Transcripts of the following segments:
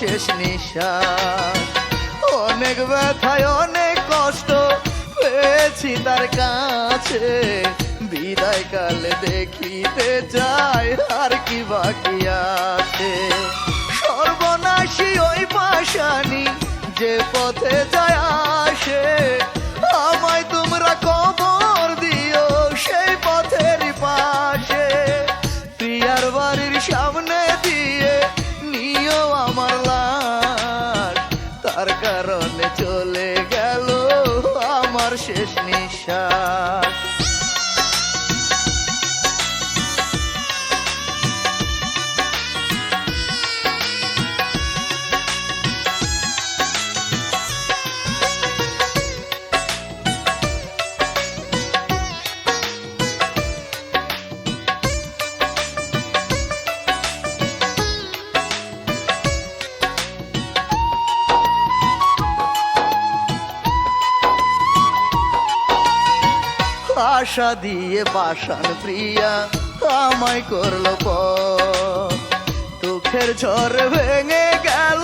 শেষ নিঃশ্বাস। অনেক ব্যথায় অনেক কষ্ট পেয়েছি তার কাছে, বিদায় কালে দেখিতে চাই আর কি বাকি আছে। সর্বনাশী ওই পাশানি যে পথে যায় আসে, আমায় তোমরা কবর দিও সেই পথের পাশে। প্রিয়ার বাড়ির সামনে দিয়ে নিও আমার লাশ, তার কারণে চলে গেল আমার শেষ নিঃশ্বাস। আশা দিয়ে বাসান প্রিয়া আমায় করলো পর, দুঃখের ঝড় ভেঙে গেল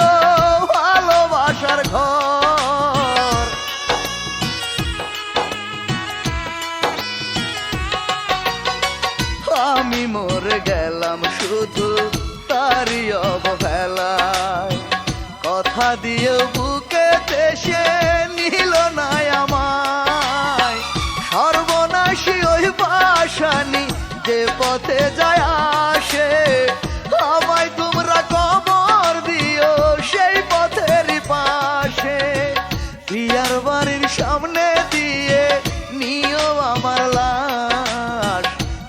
ভালোবাসার ঘর। আমি মরে গেলাম শুধু তারই অবহেলায়, কথা দিয়ে বুকে দেশে নিল না আমায়। সর্বনাশী ওই পাশানি যে পথে যায় আসে, আমায় তোমরা কবর দিও সেই পথের পাশে। প্রিয়ার বাড়ির সামনে দিয়ে নিও আমার লাশ,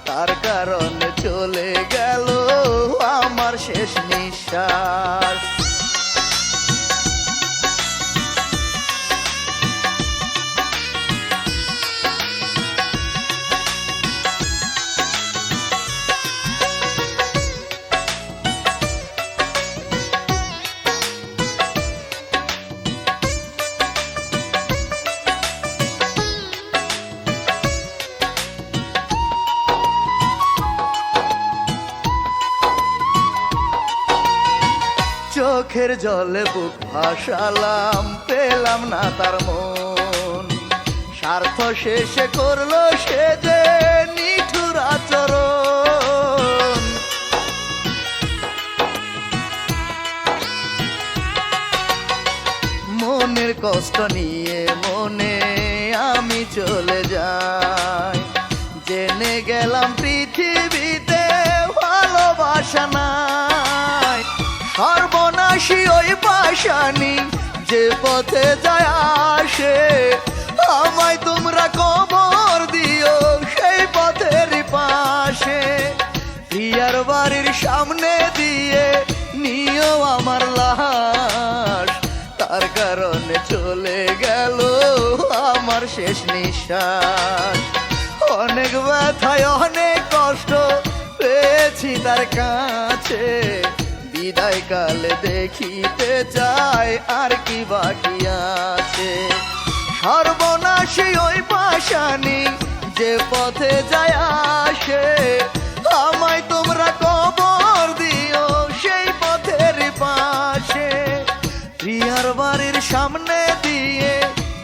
তার কারণে চলে গেল আমার শেষ নিঃশ্বাস। চোখের জলে বুক ভাসালাম, পেলাম না তার মন। স্বার্থ শেষে করলো সে যে নিঠুর আচরণ। মনের কষ্ট নিয়ে মনে আমি চলে যাই, জেনে গেলাম পৃথিবীতে ভালোবাসা নাই। সর্বনাশী ওই পাশানি যে পথে যায় আসে, আমায় তোমরা কবর দিও সেই পথের পাশে। প্রিয়ার বাড়ির সামনে দিয়ে নিও আমার লাশ, তার কারণে চলে গেল আমার শেষ নিঃশ্বাস। অনেক ব্যথায় অনেক কষ্ট পেয়েছি তার কাছে, বিদায় কালে দেখিতে চাই আর কি বাকি আছে। সর্বনাশী ওই পাশানি যে পথে যায় আসে, আমায় তোমরা কবর দিও সেই পথের পাশে। প্রিয়ার বাড়ির সামনে দিয়ে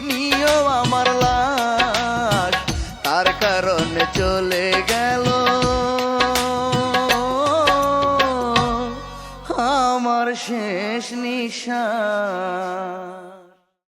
নিও আমার লাশ, তার কারণে চলে